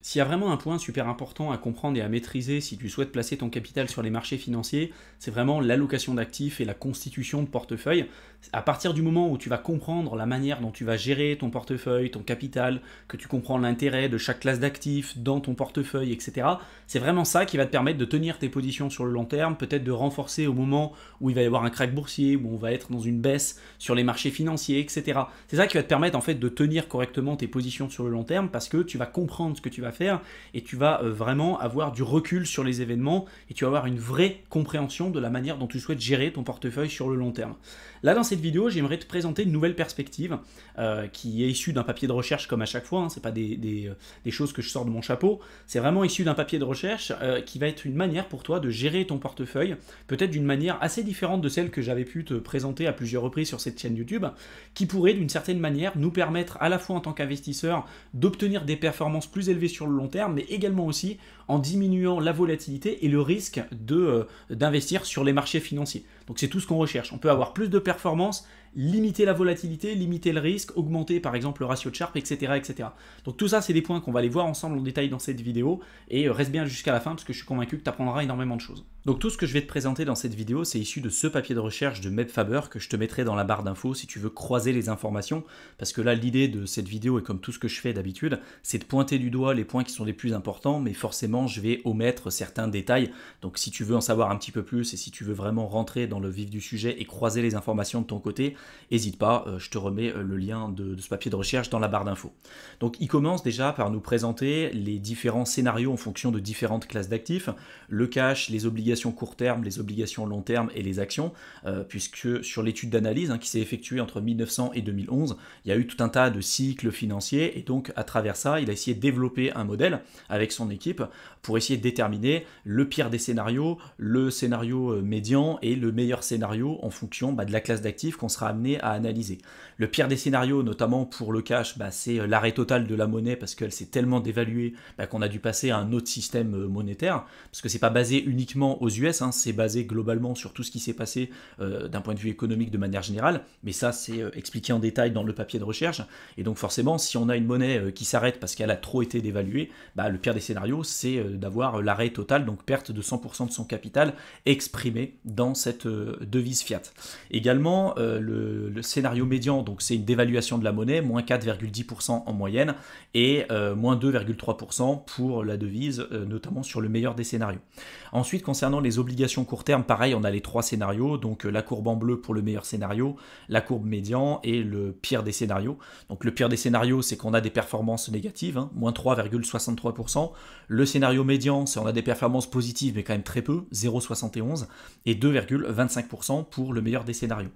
S'il y a vraiment un point super important à comprendre et à maîtriser si tu souhaites placer ton capital sur les marchés financiers, c'est vraiment l'allocation d'actifs et la constitution de portefeuille. À partir du moment où tu vas comprendre la manière dont tu vas gérer ton portefeuille, ton capital, que tu comprends l'intérêt de chaque classe d'actifs dans ton portefeuille, etc., c'est vraiment ça qui va te permettre de tenir tes positions sur le long terme, peut-être de renforcer au moment où il va y avoir un crack boursier, où on va être dans une baisse sur les marchés financiers, etc. C'est ça qui va te permettre en fait de tenir correctement tes positions sur le long terme parce que tu vas comprendre ce que tu vas faire et tu vas vraiment avoir du recul sur les événements et tu vas avoir une vraie compréhension de la manière dont tu souhaites gérer ton portefeuille sur le long terme. Là, dans cette vidéo, j'aimerais te présenter une nouvelle perspective qui est issue d'un papier de recherche comme à chaque fois, hein, ce n'est pas des choses que je sors de mon chapeau, c'est vraiment issu d'un papier de recherche qui va être une manière pour toi de gérer ton portefeuille, peut-être d'une manière assez différente de celle que j'avais pu te présenter à plusieurs reprises sur cette chaîne YouTube, qui pourrait d'une certaine manière nous permettre à la fois en tant qu'investisseur d'obtenir des performances plus élevées sur le long terme, mais également aussi en diminuant la volatilité et le risque d'investir sur les marchés financiers. Donc c'est tout ce qu'on recherche. On peut avoir plus de performance, limiter la volatilité, limiter le risque, augmenter par exemple le ratio de Sharpe, etc., etc. Donc tout ça, c'est des points qu'on va aller voir ensemble en détail dans cette vidéo et reste bien jusqu'à la fin parce que je suis convaincu que tu apprendras énormément de choses. Donc tout ce que je vais te présenter dans cette vidéo, c'est issu de ce papier de recherche de Meb Faber que je te mettrai dans la barre d'infos si tu veux croiser les informations, parce que là l'idée de cette vidéo, et comme tout ce que je fais d'habitude, c'est de pointer du doigt les points qui sont les plus importants, mais forcément je vais omettre certains détails. Donc si tu veux en savoir un petit peu plus et si tu veux vraiment rentrer dans le vif du sujet et croiser les informations de ton côté, n'hésite pas, je te remets le lien de ce papier de recherche dans la barre d'infos. Donc il commence déjà par nous présenter les différents scénarios en fonction de différentes classes d'actifs, le cash, les obligations court terme, les obligations long terme et les actions, puisque sur l'étude d'analyse qui s'est effectuée entre 1900 et 2011, il y a eu tout un tas de cycles financiers et donc à travers ça, il a essayé de développer un modèle avec son équipe pour essayer de déterminer le pire des scénarios, le scénario médian et le meilleur scénario en fonction de la classe d'actifs qu'on sera amené à analyser. Le pire des scénarios, notamment pour le cash, c'est l'arrêt total de la monnaie parce qu'elle s'est tellement dévaluée qu'on a dû passer à un autre système monétaire, parce que c'est pas basé uniquement aux US, c'est basé globalement sur tout ce qui s'est passé d'un point de vue économique de manière générale, mais ça c'est expliqué en détail dans le papier de recherche, et donc forcément si on a une monnaie qui s'arrête parce qu'elle a trop été dévaluée, le pire des scénarios c'est d'avoir l'arrêt total, donc perte de 100% de son capital exprimé dans cette devise fiat. Également le scénario médian, donc c'est une dévaluation de la monnaie, moins 4,10% en moyenne, et moins 2,3% pour la devise, notamment sur le meilleur des scénarios. Ensuite, concernant les obligations court terme, pareil, on a les trois scénarios, donc la courbe en bleu pour le meilleur scénario, la courbe médian et le pire des scénarios. Donc le pire des scénarios, c'est qu'on a des performances négatives, moins 3,63%. Le scénario médian, c'est on a des performances positives, mais quand même très peu, 0,71, et 2,25% pour le meilleur des scénarios.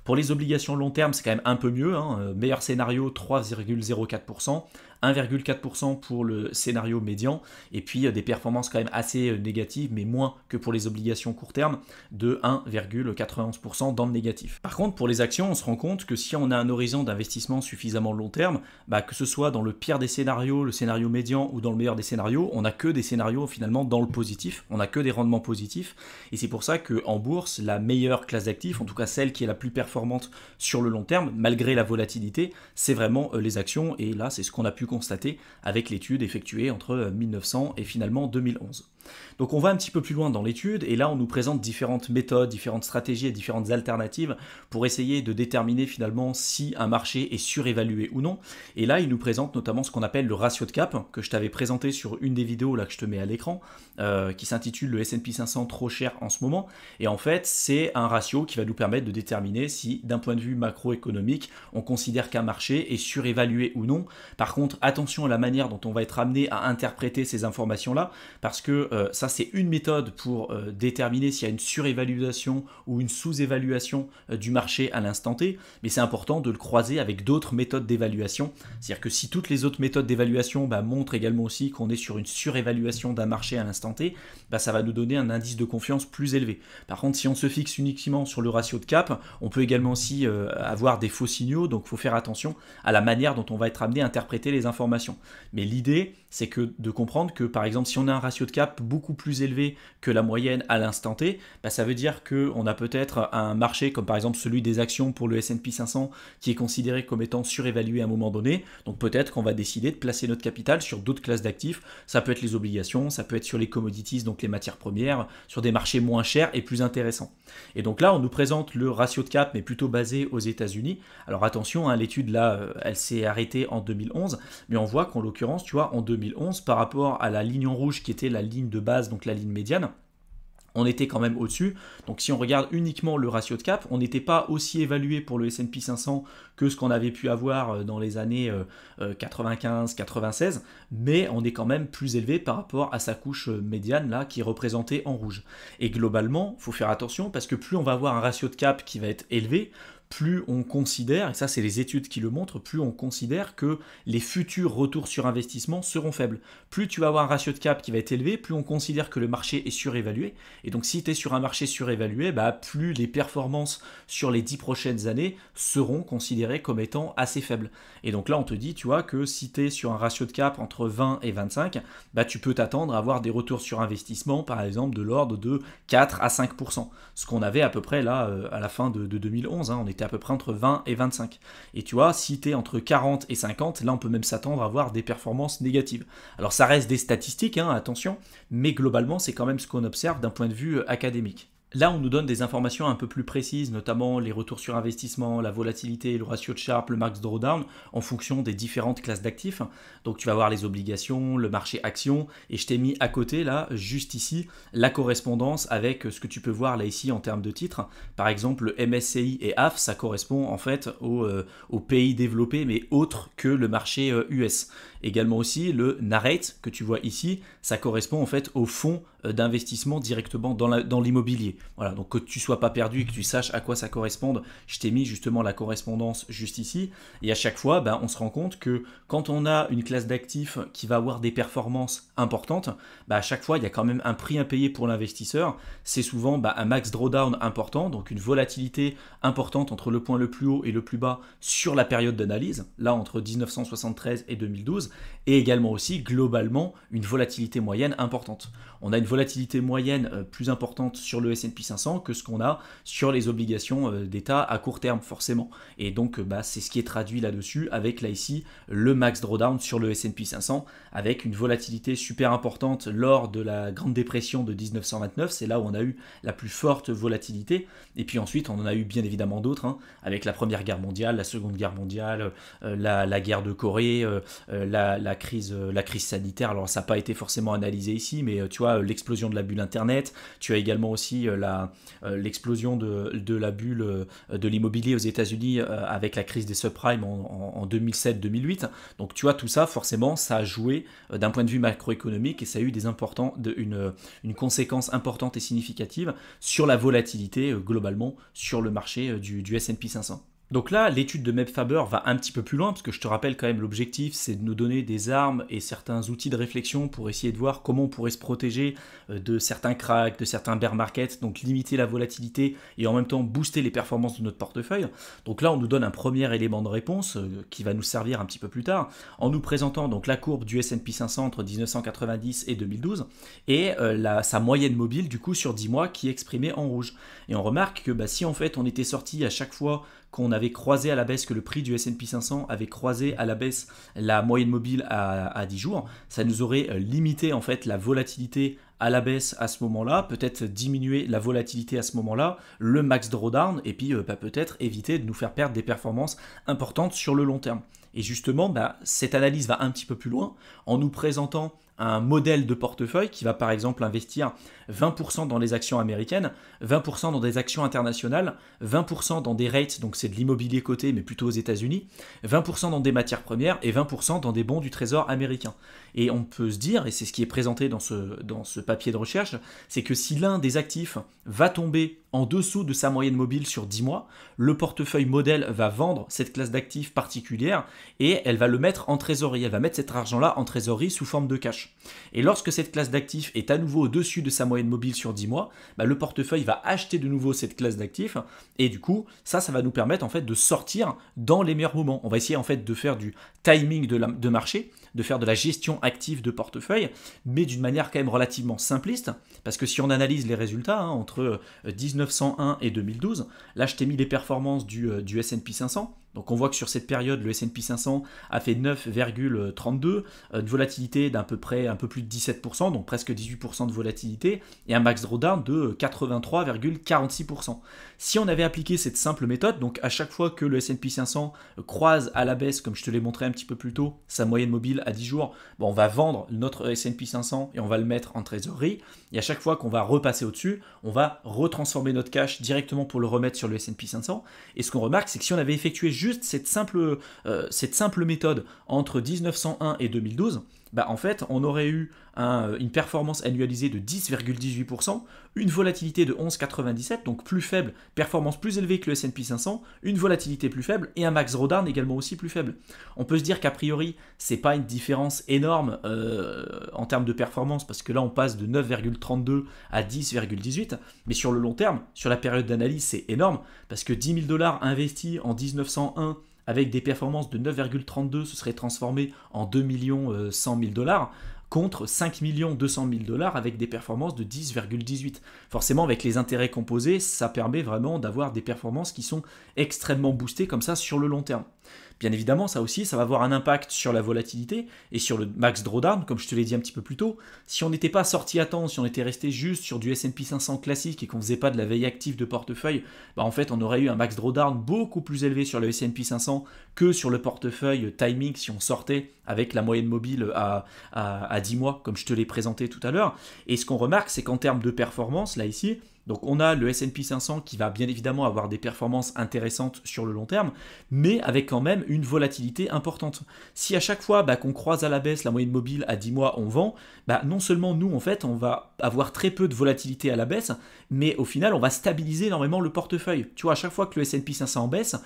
Pour les obligations long terme, c'est quand même un peu mieux, meilleur scénario, 3,04%, 1,4% pour le scénario médian, et puis des performances quand même assez négatives, mais moins que pour les obligations court terme, de 1,91% dans le négatif. Par contre, pour les actions, on se rend compte que si on a un horizon d'investissement suffisamment long terme, que ce soit dans le pire des scénarios, le scénario médian, ou dans le meilleur des scénarios, on n'a que des scénarios finalement dans le positif, on n'a que des rendements positifs, et c'est pour ça qu'en bourse, la meilleure classe d'actifs, en tout cas celle qui est la plus performante sur le long terme, malgré la volatilité, c'est vraiment les actions, et là c'est ce qu'on a pu constater avec l'étude effectuée entre 1900 et finalement 2011. Donc on va un petit peu plus loin dans l'étude et là on nous présente différentes méthodes, différentes stratégies et différentes alternatives pour essayer de déterminer finalement si un marché est surévalué ou non. Et là il nous présente notamment ce qu'on appelle le ratio de cap que je t'avais présenté sur une des vidéos là que je te mets à l'écran, qui s'intitule le S&P 500 trop cher en ce moment. Et en fait c'est un ratio qui va nous permettre de déterminer si d'un point de vue macroéconomique on considère qu'un marché est surévalué ou non. Par contre attention à la manière dont on va être amené à interpréter ces informations là, parce que ça c'est une méthode pour déterminer s'il y a une surévaluation ou une sous-évaluation du marché à l'instant T, mais c'est important de le croiser avec d'autres méthodes d'évaluation. C'est-à-dire que si toutes les autres méthodes d'évaluation montrent également aussi qu'on est sur une surévaluation d'un marché à l'instant T, ça va nous donner un indice de confiance plus élevé. Par contre, si on se fixe uniquement sur le ratio de cap, on peut également aussi avoir des faux signaux, donc il faut faire attention à la manière dont on va être amené à interpréter les informations. Mais l'idée, c'est que de comprendre que par exemple si on a un ratio de cap beaucoup plus élevé que la moyenne à l'instant T, bah, ça veut dire qu'on a peut-être un marché comme par exemple celui des actions pour le S&P 500 qui est considéré comme étant surévalué à un moment donné. Donc peut-être qu'on va décider de placer notre capital sur d'autres classes d'actifs. Ça peut être les obligations, ça peut être sur les commodities, donc les matières premières, sur des marchés moins chers et plus intéressants. Et donc là, on nous présente le ratio de cap, mais plutôt basé aux États-Unis. Alors attention, hein, l'étude là, elle s'est arrêtée en 2011, mais on voit qu'en l'occurrence, tu vois, en 2011, par rapport à la ligne en rouge qui était la ligne de base, donc la ligne médiane, on était quand même au-dessus. Donc si on regarde uniquement le ratio de cap, on n'était pas aussi évalué pour le S&P 500 que ce qu'on avait pu avoir dans les années 95-96, mais on est quand même plus élevé par rapport à sa couche médiane là qui est représentée en rouge. Et globalement, il faut faire attention parce que plus on va avoir un ratio de cap qui va être élevé, plus on considère, et ça c'est les études qui le montrent, plus on considère que les futurs retours sur investissement seront faibles. Plus tu vas avoir un ratio de cap qui va être élevé, plus on considère que le marché est surévalué. Et donc si tu es sur un marché surévalué, bah, plus les performances sur les 10 prochaines années seront considérées comme étant assez faibles. Et donc là on te dit, tu vois, que si tu es sur un ratio de cap entre 20 et 25, bah, tu peux t'attendre à avoir des retours sur investissement, par exemple de l'ordre de 4 à 5%. Ce qu'on avait à peu près là à la fin de 2011, hein, on était à peu près entre 20 et 25. Et tu vois, si tu es entre 40 et 50, là on peut même s'attendre à avoir des performances négatives. Alors ça reste des statistiques, hein, attention, mais globalement c'est quand même ce qu'on observe d'un point de vue académique. Là, on nous donne des informations un peu plus précises, notamment les retours sur investissement, la volatilité, le ratio de Sharpe, le max drawdown, en fonction des différentes classes d'actifs. Donc tu vas voir les obligations, le marché action, et je t'ai mis à côté, là, juste ici, la correspondance avec ce que tu peux voir là ici en termes de titres. Par exemple, le MSCI et AF, ça correspond en fait aux pays développés, mais autres que le marché US. Également aussi, le Nareit, que tu vois ici, ça correspond en fait au fonds d'investissement directement dans l'immobilier. Voilà, donc que tu sois pas perdu et que tu saches à quoi ça correspond, je t'ai mis justement la correspondance juste ici. Et à chaque fois, on se rend compte que quand on a une classe d'actifs qui va avoir des performances importantes, à chaque fois, il y a quand même un prix à payer pour l'investisseur. C'est souvent un max drawdown important, donc une volatilité importante entre le point le plus haut et le plus bas sur la période d'analyse, là entre 1973 et 2012, et également aussi globalement une volatilité moyenne importante. On a une volatilité moyenne plus importante sur le S&P 500 que ce qu'on a sur les obligations d'État à court terme forcément. Et donc c'est ce qui est traduit là-dessus avec là ici le max drawdown sur le S&P 500 avec une volatilité super importante lors de la Grande Dépression de 1929. C'est là où on a eu la plus forte volatilité. Et puis ensuite on en a eu bien évidemment d'autres, hein, avec la Première Guerre mondiale, la Seconde Guerre mondiale, la guerre de Corée, la crise sanitaire. Alors ça n'a pas été forcément analysé ici, mais tu vois, l'explosion de la bulle Internet. Tu as également aussi l'explosion de la bulle de l'immobilier aux États-Unis avec la crise des subprimes en 2007-2008. Donc tu vois, tout ça, forcément, ça a joué d'un point de vue macroéconomique et ça a eu une conséquence importante et significative sur la volatilité globalement sur le marché du S&P 500. Donc là, l'étude de Meb Faber va un petit peu plus loin, parce que je te rappelle quand même, l'objectif, c'est de nous donner des armes et certains outils de réflexion pour essayer de voir comment on pourrait se protéger de certains cracks, de certains bear markets, donc limiter la volatilité et en même temps booster les performances de notre portefeuille. Donc là, on nous donne un premier élément de réponse qui va nous servir un petit peu plus tard, en nous présentant donc la courbe du S&P 500 entre 1990 et 2012, et sa moyenne mobile, du coup, sur 10 mois, qui est exprimée en rouge. Et on remarque que si en fait on était sorti à chaque fois qu'on avait croisé à la baisse, que le prix du S&P 500 avait croisé à la baisse la moyenne mobile à 10 jours, ça nous aurait limité en fait la volatilité à la baisse à ce moment-là, peut-être diminuer la volatilité à ce moment-là, le max drawdown, et puis peut-être éviter de nous faire perdre des performances importantes sur le long terme. Et justement, cette analyse va un petit peu plus loin en nous présentant un modèle de portefeuille qui va par exemple investir 20% dans les actions américaines, 20% dans des actions internationales, 20% dans des rates, donc c'est de l'immobilier coté mais plutôt aux États-Unis, 20% dans des matières premières et 20% dans des bons du trésor américain. Et on peut se dire, et c'est ce qui est présenté dans ce papier de recherche, c'est que si l'un des actifs va tomber en dessous de sa moyenne mobile sur 10 mois, le portefeuille modèle va vendre cette classe d'actifs particulière et elle va le mettre en trésorerie. Elle va mettre cet argent-là en trésorerie sous forme de cash. cash. Et lorsque cette classe d'actifs est à nouveau au-dessus de sa moyenne mobile sur 10 mois, le portefeuille va acheter de nouveau cette classe d'actifs et du coup, ça va nous permettre en fait de sortir dans les meilleurs moments. On va essayer en fait de faire du timing de marché, de faire de la gestion active de portefeuille, mais d'une manière quand même relativement simpliste, parce que si on analyse les résultats entre 1901 et 2012, là je t'ai mis les performances du S&P 500. Donc on voit que sur cette période, le S&P 500 a fait 9,32, une volatilité d'un peu près un peu plus de 17%, donc presque 18% de volatilité, et un max drawdown de 83,46%. Si on avait appliqué cette simple méthode, donc à chaque fois que le S&P 500 croise à la baisse, comme je te l'ai montré un petit peu plus tôt, sa moyenne mobile à 10 jours, on va vendre notre S&P 500 et on va le mettre en trésorerie, et à chaque fois qu'on va repasser au-dessus, on va retransformer notre cash directement pour le remettre sur le S&P 500, et ce qu'on remarque, c'est que si on avait effectué juste cette simple méthode entre 1901 et 2012, en fait, on aurait eu une performance annualisée de 10,18%, une volatilité de 11,97, donc plus faible, performance plus élevée que le S&P 500, une volatilité plus faible et un max drawdown également aussi plus faible. On peut se dire qu'a priori, c'est pas une différence énorme en termes de performance, parce que là, on passe de 9,32 à 10,18, mais sur le long terme, sur la période d'analyse, c'est énorme, parce que 10 000 $ investis en 1901 avec des performances de 9,32, ce serait transformé en 2 100 000 $, contre 5 200 000 $ avec des performances de 10,18. Forcément, avec les intérêts composés, ça permet vraiment d'avoir des performances qui sont extrêmement boostées comme ça sur le long terme. Bien évidemment, ça aussi, ça va avoir un impact sur la volatilité et sur le max drawdown, comme je te l'ai dit un petit peu plus tôt. Si on n'était pas sorti à temps, si on était resté juste sur du S&P 500 classique et qu'on ne faisait pas de la veille active de portefeuille, en fait, on aurait eu un max drawdown beaucoup plus élevé sur le S&P 500 que sur le portefeuille timing si on sortait avec la moyenne mobile à 10 mois, comme je te l'ai présenté tout à l'heure. Et ce qu'on remarque, c'est qu'en termes de performance, là ici, donc on a le S&P 500 qui va bien évidemment avoir des performances intéressantes sur le long terme, mais avec quand même une volatilité importante. Si à chaque fois qu'on croise à la baisse la moyenne mobile à 10 mois, on vend, non seulement nous en fait on va avoir très peu de volatilité à la baisse, mais au final on va stabiliser énormément le portefeuille. Tu vois, à chaque fois que le S&P 500 baisse,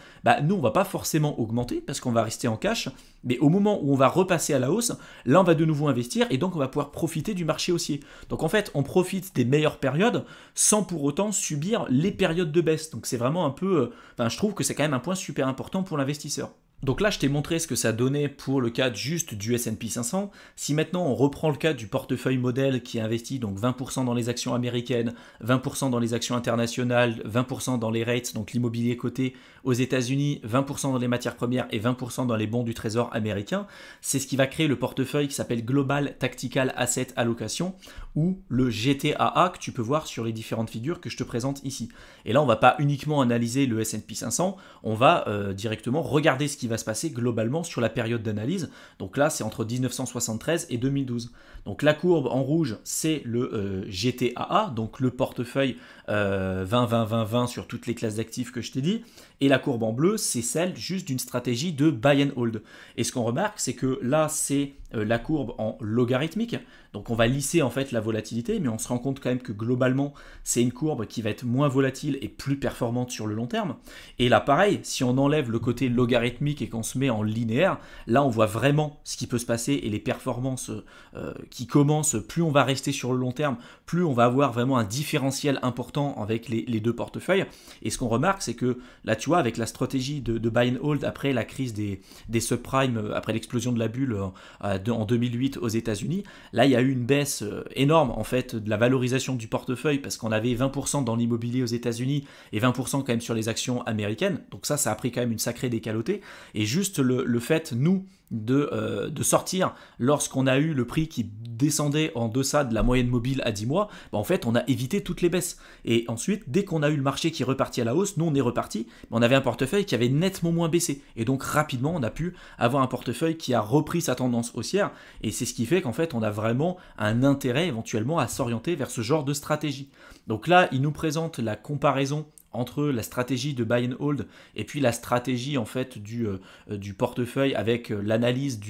nous on va pas forcément augmenter parce qu'on va rester en cash, mais au moment où on va repasser à la hausse, là on va de nouveau investir et donc on va pouvoir profiter du marché haussier. Donc en fait on profite des meilleures périodes sans pour autant subir les périodes de baisse. Donc c'est vraiment un peu, je trouve que c'est quand même un point super important pour l'investisseur. Donc là, je t'ai montré ce que ça donnait pour le cas juste du S&P 500. Si maintenant on reprend le cas du portefeuille modèle qui investit donc 20% dans les actions américaines, 20% dans les actions internationales, 20% dans les rates, donc l'immobilier coté aux États-Unis, 20% dans les matières premières et 20% dans les bons du trésor américain, c'est ce qui va créer le portefeuille qui s'appelle Global Tactical Asset Allocation, ou le GTAA que tu peux voir sur les différentes figures que je te présente ici. Et là, on ne va pas uniquement analyser le S&P 500, on va directement regarder ce qui va se passer globalement sur la période d'analyse. Donc là, c'est entre 1973 et 2012. Donc la courbe en rouge, c'est le GTAA, donc le portefeuille 20-20-20-20 sur toutes les classes d'actifs que je t'ai dit. Et la courbe en bleu, c'est celle juste d'une stratégie de buy and hold. Et ce qu'on remarque, c'est que là, c'est la courbe en logarithmique. Donc on va lisser en fait la volatilité, mais on se rend compte quand même que globalement, c'est une courbe qui va être moins volatile et plus performante sur le long terme. Et là, pareil, si on enlève le côté logarithmique et qu'on se met en linéaire, là, on voit vraiment ce qui peut se passer et les performances qui commencent. Plus on va rester sur le long terme, plus on va avoir vraiment un différentiel important avec les deux portefeuilles. Et ce qu'on remarque, c'est que là, tu vois, avec la stratégie de buy and hold après la crise des subprimes, après l'explosion de la bulle en 2008 aux États-Unis, là, il y a eu une baisse énorme en fait de la valorisation du portefeuille parce qu'on avait 20% dans l'immobilier aux États-Unis et 20% quand même sur les actions américaines. Donc ça a pris quand même une sacrée décalotée. Et juste le fait, nous, de sortir lorsqu'on a eu le prix qui descendait en deçà de la moyenne mobile à 10 mois, en fait on a évité toutes les baisses. Et ensuite, dès qu'on a eu le marché qui est reparti à la hausse, nous on est reparti, mais on avait un portefeuille qui avait nettement moins baissé. Et donc rapidement on a pu avoir un portefeuille qui a repris sa tendance haussière. Et c'est ce qui fait qu'en fait on a vraiment un intérêt éventuellement à s'orienter vers ce genre de stratégie. Donc là, il nous présente la comparaison entre la stratégie de buy and hold et puis la stratégie en fait du portefeuille avec l'analyse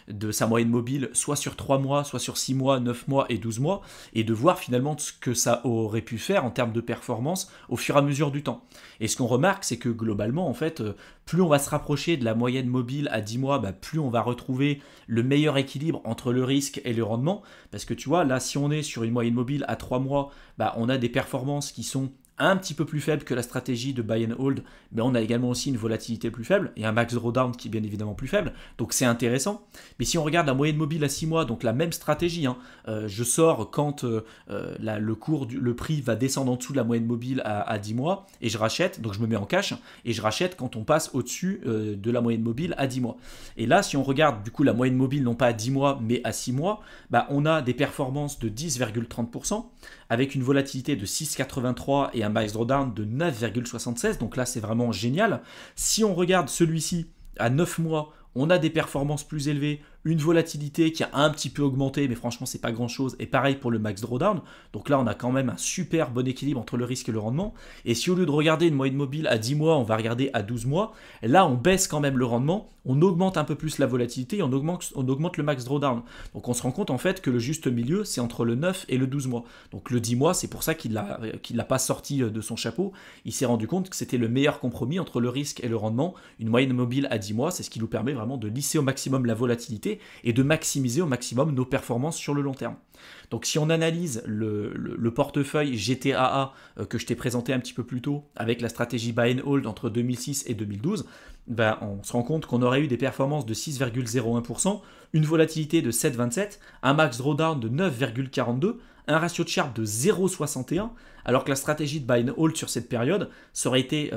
de sa moyenne mobile soit sur 3 mois, soit sur 6 mois, 9 mois et 12 mois, et de voir finalement ce que ça aurait pu faire en termes de performance au fur et à mesure du temps. Et ce qu'on remarque, c'est que globalement, en fait, plus on va se rapprocher de la moyenne mobile à 10 mois, plus on va retrouver le meilleur équilibre entre le risque et le rendement. Parce que tu vois, là, si on est sur une moyenne mobile à 3 mois, on a des performances qui sont un petit peu plus faible que la stratégie de buy and hold, mais on a également aussi une volatilité plus faible et un max drawdown qui est bien évidemment plus faible, donc c'est intéressant. Mais si on regarde la moyenne mobile à 6 mois, donc la même stratégie, je sors quand le prix va descendre en dessous de la moyenne mobile à 10 mois et je rachète, donc je me mets en cash et je rachète quand on passe au-dessus de la moyenne mobile à 10 mois. Et là, si on regarde du coup la moyenne mobile non pas à 10 mois mais à 6 mois, on a des performances de 10,30% avec une volatilité de 6,83 et un max drawdown de 9,76, donc là c'est vraiment génial. Si on regarde celui-ci à 9 mois, on a des performances plus élevées, une volatilité qui a un petit peu augmenté, mais franchement c'est pas grand chose, et pareil pour le max drawdown, donc là on a quand même un super bon équilibre entre le risque et le rendement. Et si au lieu de regarder une moyenne mobile à 10 mois, on va regarder à 12 mois, là on baisse quand même le rendement, on augmente un peu plus la volatilité et on augmente le max drawdown. Donc on se rend compte en fait que le juste milieu c'est entre le 9 et le 12 mois. Donc le 10 mois, c'est pour ça qu'il l'a pas sorti de son chapeau, il s'est rendu compte que c'était le meilleur compromis entre le risque et le rendement. Une moyenne mobile à 10 mois, c'est ce qui nous permet vraiment de lisser au maximum la volatilité et de maximiser au maximum nos performances sur le long terme. Donc si on analyse le portefeuille GTAA que je t'ai présenté un petit peu plus tôt avec la stratégie buy and hold entre 2006 et 2012, on se rend compte qu'on aurait eu des performances de 6,01%, une volatilité de 7,27, un max drawdown de 9,42, un ratio de Sharpe de 0,61, alors que la stratégie de buy and hold sur cette période, ça aurait été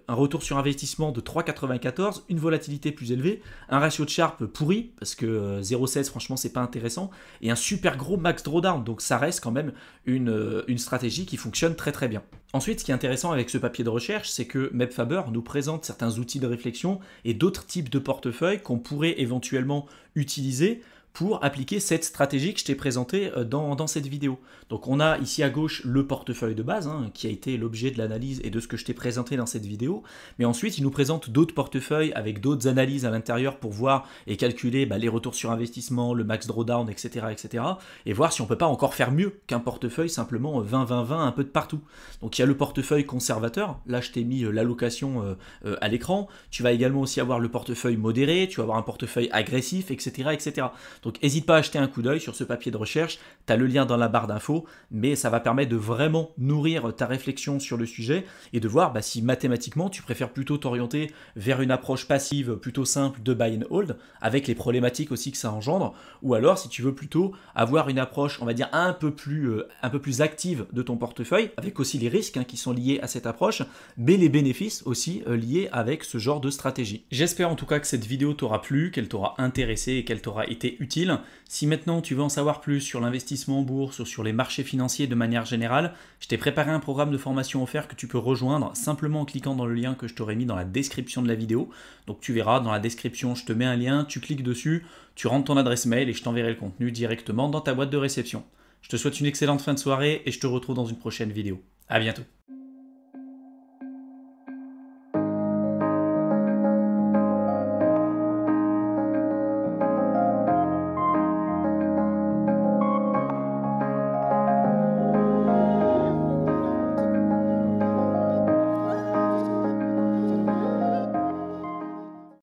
un retour sur investissement de 3,94, une volatilité plus élevée, un ratio de Sharpe pourri, parce que 0,16 franchement c'est pas intéressant, et un super gros max drawdown, donc ça reste quand même une stratégie qui fonctionne très très bien. Ensuite, ce qui est intéressant avec ce papier de recherche, c'est que Meb Faber nous présente certains outils de réflexion et d'autres types de portefeuilles qu'on pourrait éventuellement utiliser pour appliquer cette stratégie que je t'ai présentée dans cette vidéo. Donc on a ici à gauche le portefeuille de base, qui a été l'objet de l'analyse et de ce que je t'ai présenté dans cette vidéo, mais ensuite il nous présente d'autres portefeuilles avec d'autres analyses à l'intérieur pour voir et calculer les retours sur investissement, le max drawdown, etc., et voir si on peut pas encore faire mieux qu'un portefeuille simplement 20-20-20 un peu de partout. Donc il y a le portefeuille conservateur, là je t'ai mis l'allocation à l'écran, tu vas également aussi avoir le portefeuille modéré, tu vas avoir un portefeuille agressif, etc. Donc n'hésite pas à jeter un coup d'œil sur ce papier de recherche, tu as le lien dans la barre d'infos, mais ça va permettre de vraiment nourrir ta réflexion sur le sujet et de voir si mathématiquement tu préfères plutôt t'orienter vers une approche passive plutôt simple de buy and hold, avec les problématiques aussi que ça engendre, ou alors si tu veux plutôt avoir une approche, on va dire, un peu plus active de ton portefeuille, avec aussi les risques qui sont liés à cette approche, mais les bénéfices aussi liés avec ce genre de stratégie. J'espère en tout cas que cette vidéo t'aura plu, qu'elle t'aura intéressé et qu'elle t'aura été utile. Si maintenant tu veux en savoir plus sur l'investissement en bourse ou sur les marchés financiers de manière générale, je t'ai préparé un programme de formation offert que tu peux rejoindre simplement en cliquant dans le lien que je t'aurai mis dans la description de la vidéo. Donc tu verras dans la description, je te mets un lien, tu cliques dessus, tu rentres ton adresse mail et je t'enverrai le contenu directement dans ta boîte de réception. Je te souhaite une excellente fin de soirée et je te retrouve dans une prochaine vidéo. À bientôt.